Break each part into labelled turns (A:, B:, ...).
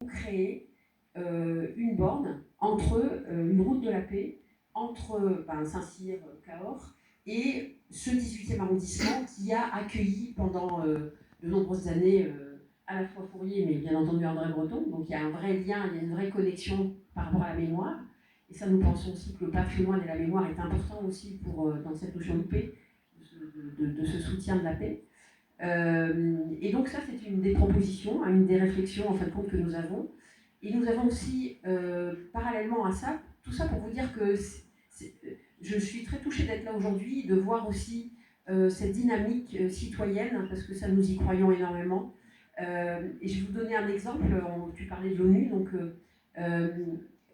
A: créer une borne entre une route de la paix, entre Saint-Cyr, Cahors, et ce 18e arrondissement qui a accueilli pendant de nombreuses années à la fois Fourier, mais bien entendu André Breton. Donc il y a un vrai lien, il y a une vraie connexion par rapport à la mémoire. Et ça, nous pensons aussi que le patrimoine et la mémoire est important aussi dans cette notion de paix, de ce soutien de la paix. Et donc ça, c'est une des propositions, une des réflexions en fin de compte que nous avons. Et nous avons aussi, parallèlement à ça, tout ça pour vous dire que je suis très touchée d'être là aujourd'hui, de voir aussi cette dynamique citoyenne, parce que ça, nous y croyons énormément. Et je vais vous donner un exemple. Tu parlais de l'ONU, donc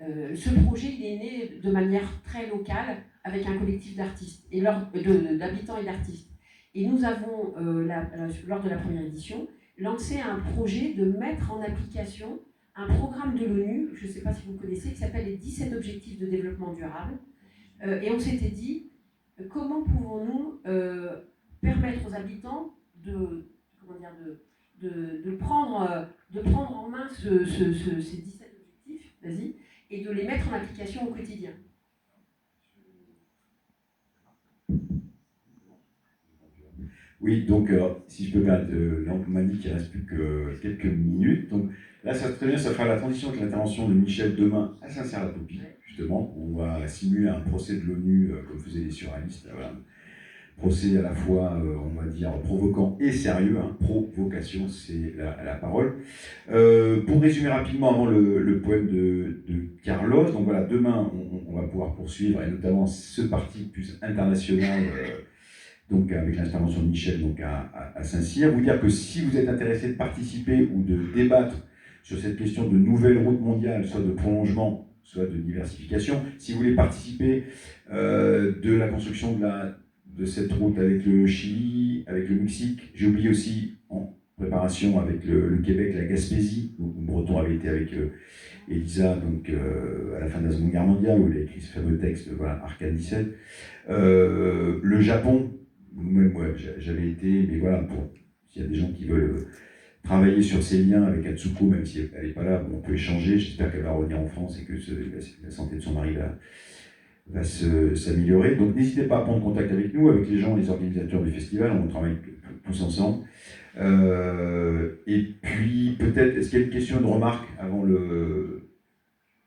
A: ce projet, il est né de manière très locale avec un collectif d'artistes, d'habitants et d'artistes. Et nous avons, lors de la première édition, lancé un projet de mettre en application un programme de l'ONU, je ne sais pas si vous connaissez, qui s'appelle les 17 objectifs de développement durable. Et on s'était dit, comment pouvons-nous permettre aux habitants de prendre en main ces 17 objectifs, vas-y, et de les mettre en application au quotidien.
B: Oui, donc si je peux permettre, on m'a dit qu'il ne reste plus que quelques minutes. Donc là, ça très bien, ça fera la transition avec l'intervention de Michel demain à Saint-Cyr-la-Popie, justement. On va simuler un procès de l'ONU, comme faisaient les surréalistes. Voilà. Procès à la fois, on va dire, provoquant et sérieux. Provocation, c'est la parole. Pour résumer rapidement avant le poème de Carlos, donc voilà, demain, on va pouvoir poursuivre, et notamment ce parti plus international, donc avec l'intervention de Michel donc à Saint-Cyr. Vous dire que si vous êtes intéressé de participer ou de débattre sur cette question de nouvelle route mondiale, soit de prolongement, soit de diversification, si vous voulez participer de la construction de cette route avec le Chili, avec le Mexique, j'ai oublié aussi en préparation avec le Québec, la Gaspésie, où Breton avait été avec Elisa, donc à la fin de la Seconde Guerre mondiale, où il a écrit ce fameux texte, voilà, Arcade 17. Le Japon, moi j'avais été, mais voilà, s'il y a des gens qui veulent travailler sur ces liens avec Atsuko, même si elle n'est pas là, on peut échanger. J'espère qu'elle va revenir en France et que la santé de son mari va s'améliorer. Donc n'hésitez pas à prendre contact avec nous, avec les gens, les organisateurs du festival, on travaille tous ensemble. Et puis peut-être, est-ce qu'il y a une question, une remarque avant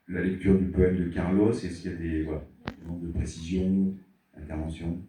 B: la lecture du poème de Carlos? Est-ce qu'il y a des demandes de précision, intervention?